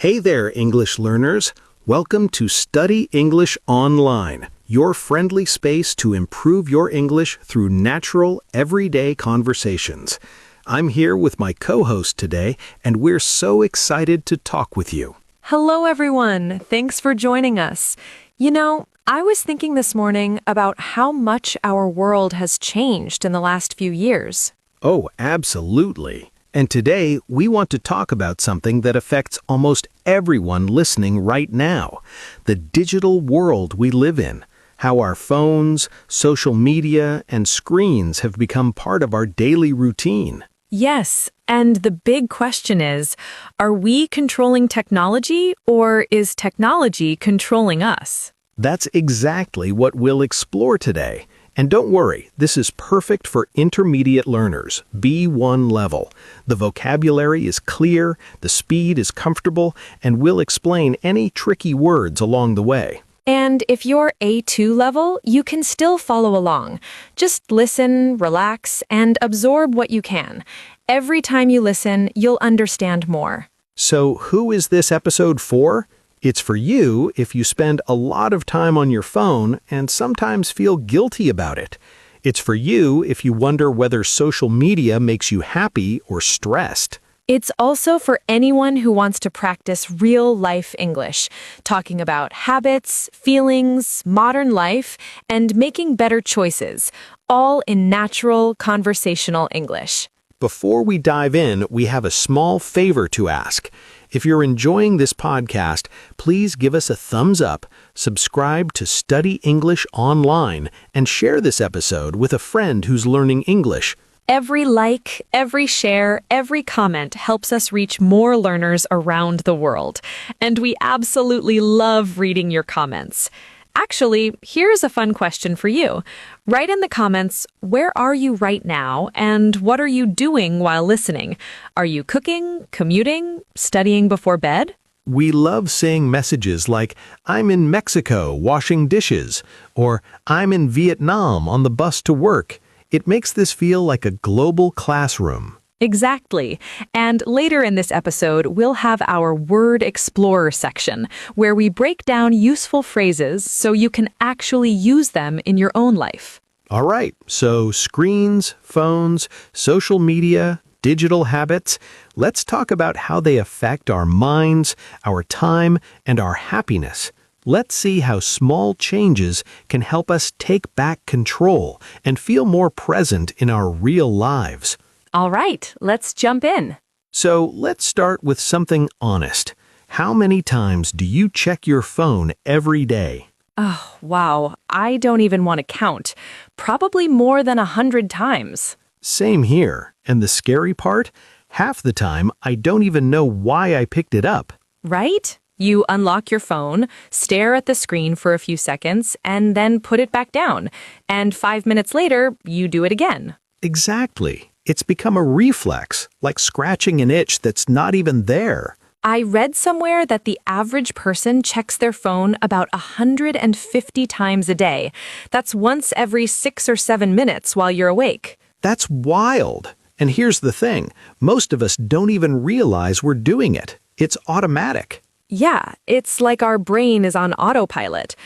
Hey there, English learners. Welcome to Study English Online, your friendly space to improve your English through natural, everyday conversations. I'm here with my co-host today, and we're so excited to talk with you. Hello, everyone. Thanks for joining us. I was thinking this morning about how much our world has changed in the last few years. Oh, absolutely. And today, we want to talk about something that affects almost everyone listening right now, the digital world we live in, how our phones, social media, and screens have become part of our daily routine. Yes, and the big question is, are we controlling technology or is technology controlling us? That's exactly what we'll explore today. And don't worry, this is perfect for intermediate learners, B1 level. The vocabulary is clear, the speed is comfortable, and we'll explain any tricky words along the way. And if you're A2 level, you can still follow along. Just listen, relax, and absorb what you can. Every time you listen, you'll understand more. So who is this episode for? It's for you if you spend a lot of time on your phone and sometimes feel guilty about it. It's for you if you wonder whether social media makes you happy or stressed. It's also for anyone who wants to practice real-life English, talking about habits, feelings, modern life, and making better choices, all in natural, conversational English. Before we dive in, we have a small favor to ask. If you're enjoying this podcast, please give us a thumbs up, subscribe to Study English Online, and share this episode with a friend who's learning English. Every like, every share, every comment helps us reach more learners around the world. And we absolutely love reading your comments. Actually, here's a fun question for you. Write in the comments, where are you right now and what are you doing while listening? Are you cooking, commuting, studying before bed? We love seeing messages like, I'm in Mexico washing dishes, or I'm in Vietnam on the bus to work. It makes this feel like a global classroom. Exactly. And later in this episode, we'll have our Word Explorer section, where we break down useful phrases so you can actually use them in your own life. All right, so screens, phones, social media, digital habits, let's talk about how they affect our minds, our time, and our happiness. Let's see how small changes can help us take back control and feel more present in our real lives. All right, let's jump in. So let's start with something honest. How many times do you check your phone every day? Oh, wow. I don't even want to count. Probably more than 100 times. Same here. And the scary part? Half the time, I don't even know why I picked it up. Right? You unlock your phone, stare at the screen for a few seconds, and then put it back down. And 5 minutes later, you do it again. Exactly. It's become a reflex, like scratching an itch that's not even there. I read somewhere that the average person checks their phone about 150 times a day. That's once every 6 or 7 minutes while you're awake. That's wild. And here's the thing. Most of us don't even realize we're doing it. It's automatic. Yeah, it's like our brain is on autopilot.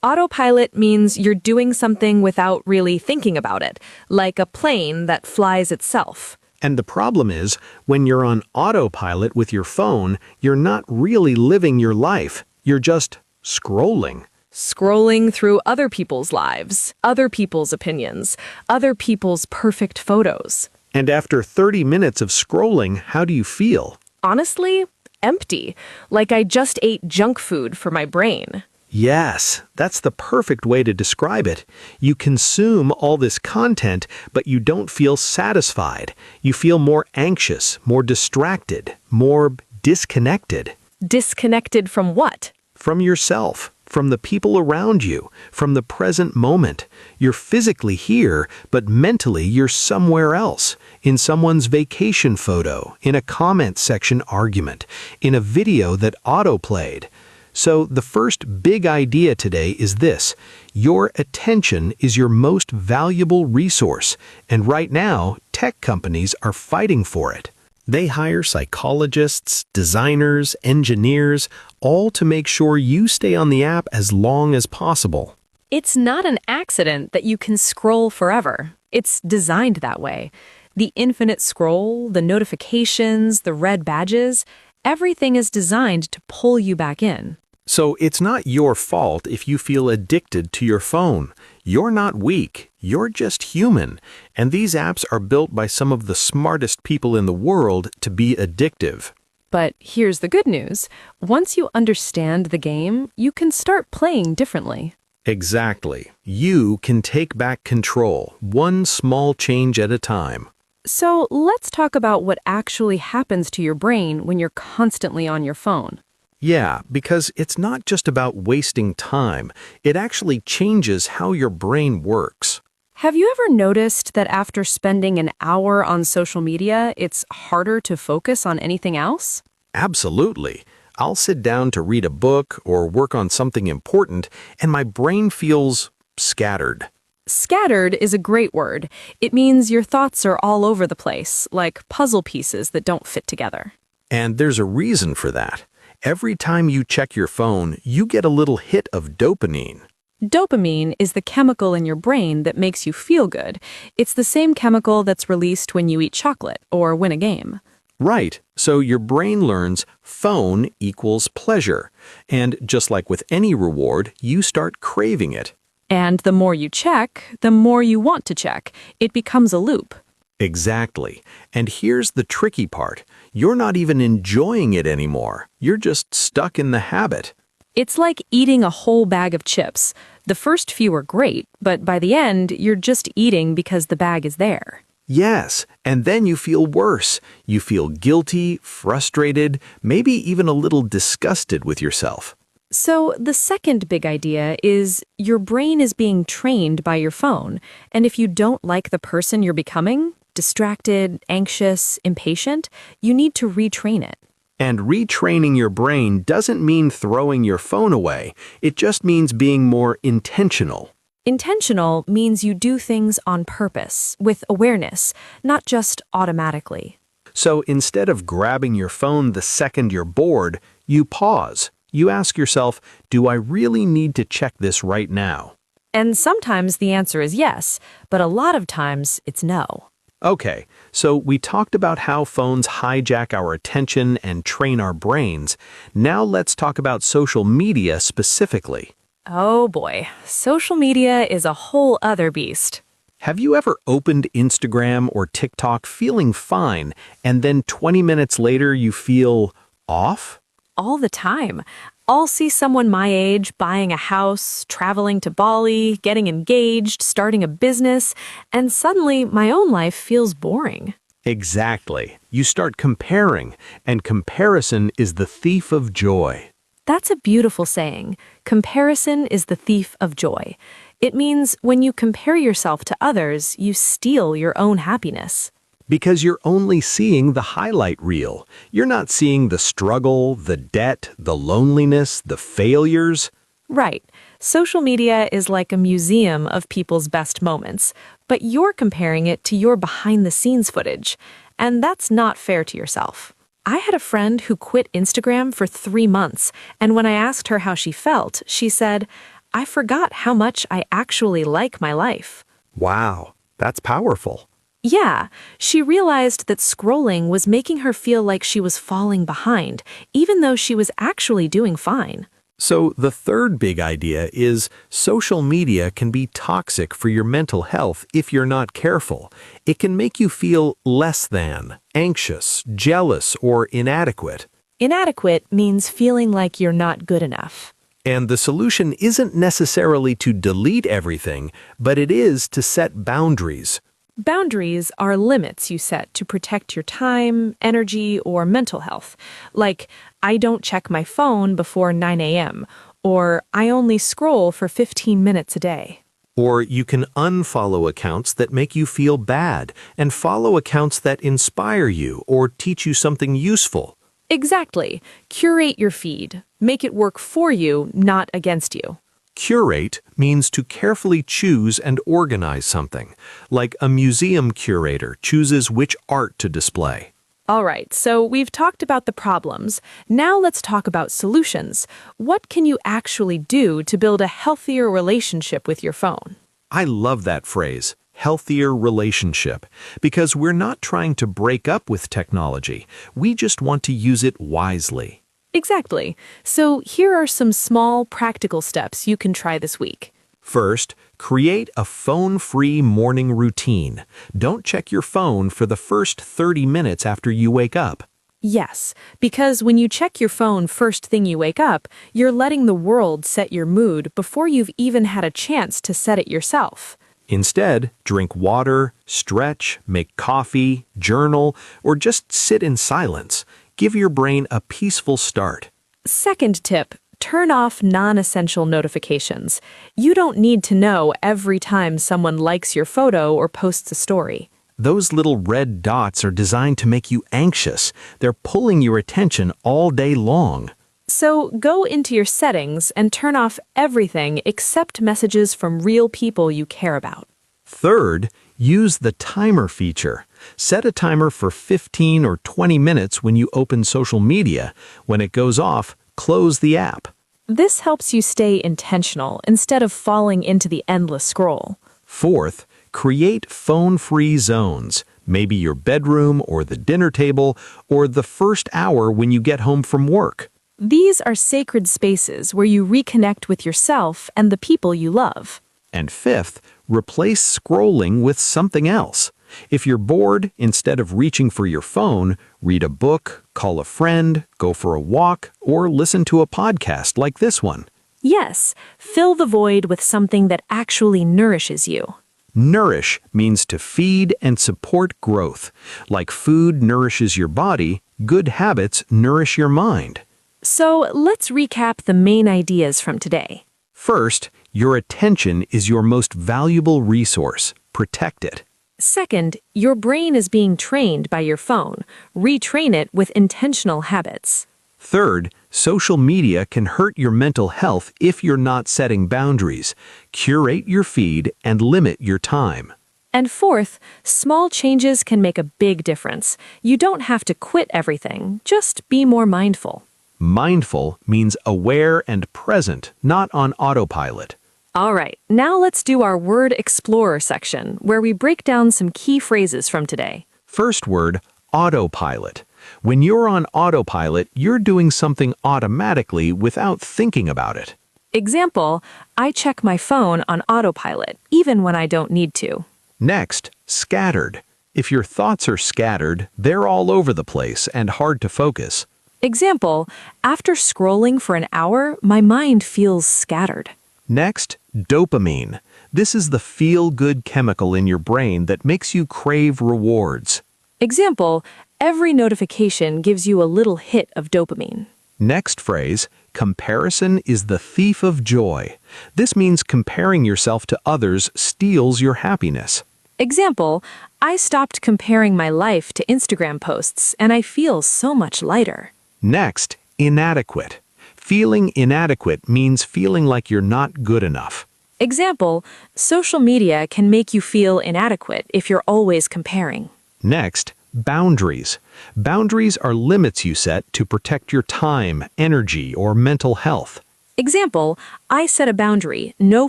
Autopilot means you're doing something without really thinking about it, like a plane that flies itself. And the problem is, when you're on autopilot with your phone, you're not really living your life. You're just scrolling. Scrolling through other people's lives, other people's opinions, other people's perfect photos. And after 30 minutes of scrolling, how do you feel? Honestly, empty. Like I just ate junk food for my brain. Yes, that's the perfect way to describe it. You consume all this content, but you don't feel satisfied. You feel more anxious, more distracted, more disconnected. Disconnected from what? From yourself, from the people around you, from the present moment. You're physically here, but mentally you're somewhere else. In someone's vacation photo, in a comment section argument, in a video that autoplayed. So the first big idea today is this: your attention is your most valuable resource, and right now, tech companies are fighting for it. They hire psychologists, designers, engineers, all to make sure you stay on the app as long as possible. It's not an accident that you can scroll forever. It's designed that way. The infinite scroll, the notifications, the red badges, everything is designed to pull you back in. So it's not your fault if you feel addicted to your phone. You're not weak, you're just human. And these apps are built by some of the smartest people in the world to be addictive. But here's the good news. Once you understand the game, you can start playing differently. Exactly. You can take back control, one small change at a time. So let's talk about what actually happens to your brain when you're constantly on your phone. Yeah, because it's not just about wasting time. It actually changes how your brain works. Have you ever noticed that after spending an hour on social media, it's harder to focus on anything else? Absolutely. I'll sit down to read a book or work on something important, and my brain feels scattered. Scattered is a great word. It means your thoughts are all over the place, like puzzle pieces that don't fit together. And there's a reason for that. Every time you check your phone, you get a little hit of dopamine. Dopamine is the chemical in your brain that makes you feel good. It's the same chemical that's released when you eat chocolate or win a game. Right, so your brain learns phone equals pleasure. And just like with any reward, you start craving it. And the more you check, the more you want to check. It becomes a loop. Exactly. And here's the tricky part. You're not even enjoying it anymore. You're just stuck in the habit. It's like eating a whole bag of chips. The first few are great, but by the end, you're just eating because the bag is there. Yes, and then you feel worse. You feel guilty, frustrated, maybe even a little disgusted with yourself. So the second big idea is your brain is being trained by your phone, and if you don't like the person you're becoming, distracted, anxious, impatient, you need to retrain it. And retraining your brain doesn't mean throwing your phone away. It just means being more intentional. Intentional means you do things on purpose, with awareness, not just automatically. So instead of grabbing your phone the second you're bored, you pause. You ask yourself, do I really need to check this right now? And sometimes the answer is yes, but a lot of times it's no. Okay, so we talked about how phones hijack our attention and train our brains. Now let's talk about social media specifically. Oh boy, social media is a whole other beast. Have you ever opened Instagram or TikTok feeling fine, and then 20 minutes later you feel off? All the time. I'll see someone my age buying a house, traveling to Bali, getting engaged, starting a business, and suddenly my own life feels boring. Exactly. You start comparing, and comparison is the thief of joy. That's a beautiful saying. Comparison is the thief of joy. It means when you compare yourself to others, you steal your own happiness. Because you're only seeing the highlight reel. You're not seeing the struggle, the debt, the loneliness, the failures. Right. Social media is like a museum of people's best moments, but you're comparing it to your behind-the-scenes footage, and that's not fair to yourself. I had a friend who quit Instagram for 3 months, and when I asked her how she felt, she said, "I forgot how much I actually like my life." Wow, that's powerful. Yeah, she realized that scrolling was making her feel like she was falling behind, even though she was actually doing fine. So the third big idea is social media can be toxic for your mental health if you're not careful. It can make you feel less than, anxious, jealous, or inadequate. Inadequate means feeling like you're not good enough. And the solution isn't necessarily to delete everything, but it is to set boundaries. Boundaries are limits you set to protect your time, energy, or mental health. Like, I don't check my phone before 9 a.m., or I only scroll for 15 minutes a day. Or you can unfollow accounts that make you feel bad and follow accounts that inspire you or teach you something useful. Exactly. Curate your feed. Make it work for you, not against you. Curate means to carefully choose and organize something, like a museum curator chooses which art to display. All right, so we've talked about the problems. Now let's talk about solutions. What can you actually do to build a healthier relationship with your phone? I love that phrase, healthier relationship, because we're not trying to break up with technology. We just want to use it wisely. Exactly. So here are some small, practical steps you can try this week. First, create a phone-free morning routine. Don't check your phone for the first 30 minutes after you wake up. Yes, because when you check your phone first thing you wake up, you're letting the world set your mood before you've even had a chance to set it yourself. Instead, drink water, stretch, make coffee, journal, or just sit in silence. Give your brain a peaceful start. Second tip, turn off non-essential notifications. You don't need to know every time someone likes your photo or posts a story. Those little red dots are designed to make you anxious. They're pulling your attention all day long. So go into your settings and turn off everything except messages from real people you care about. Third, use the timer feature. Set a timer for 15 or 20 minutes when you open social media. When it goes off, close the app. This helps you stay intentional instead of falling into the endless scroll. Fourth, create phone-free zones. Maybe your bedroom or the dinner table or the first hour when you get home from work. These are sacred spaces where you reconnect with yourself and the people you love. And fifth, replace scrolling with something else. If you're bored, instead of reaching for your phone, read a book, call a friend, go for a walk, or listen to a podcast like this one. Yes, fill the void with something that actually nourishes you. Nourish means to feed and support growth. Like food nourishes your body, good habits nourish your mind. So let's recap the main ideas from today. First, your attention is your most valuable resource. Protect it. Second, your brain is being trained by your phone. Retrain it with intentional habits. Third, social media can hurt your mental health if you're not setting boundaries. Curate your feed and limit your time. And fourth, small changes can make a big difference. You don't have to quit everything, just be more mindful. Mindful means aware and present, not on autopilot. All right, now let's do our Word Explorer section, where we break down some key phrases from today. First word, autopilot. When you're on autopilot, you're doing something automatically without thinking about it. Example, I check my phone on autopilot, even when I don't need to. Next, scattered. If your thoughts are scattered, they're all over the place and hard to focus. Example, after scrolling for an hour, my mind feels scattered. Next, dopamine. This is the feel-good chemical in your brain that makes you crave rewards. Example, every notification gives you a little hit of dopamine. Next phrase, comparison is the thief of joy. This means comparing yourself to others steals your happiness. Example, I stopped comparing my life to Instagram posts and I feel so much lighter. Next, inadequate. Feeling inadequate means feeling like you're not good enough. Example, social media can make you feel inadequate if you're always comparing. Next, boundaries. Boundaries are limits you set to protect your time, energy, or mental health. Example, I set a boundary, no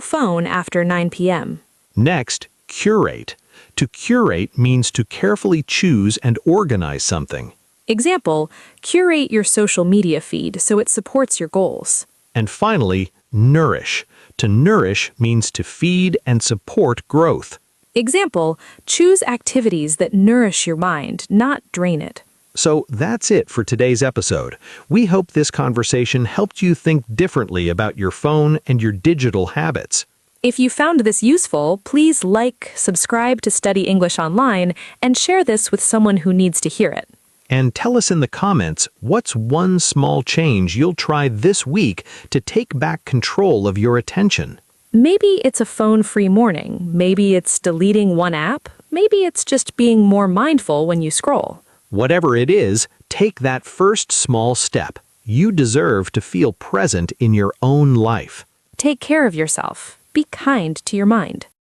phone after 9 p.m. Next, curate. To curate means to carefully choose and organize something. Example, curate your social media feed so it supports your goals. And finally, nourish. To nourish means to feed and support growth. Example, choose activities that nourish your mind, not drain it. So that's it for today's episode. We hope this conversation helped you think differently about your phone and your digital habits. If you found this useful, please like, subscribe to Study English Online, and share this with someone who needs to hear it. And tell us in the comments what's one small change you'll try this week to take back control of your attention. Maybe it's a phone-free morning. Maybe it's deleting one app. Maybe it's just being more mindful when you scroll. Whatever it is, take that first small step. You deserve to feel present in your own life. Take care of yourself. Be kind to your mind.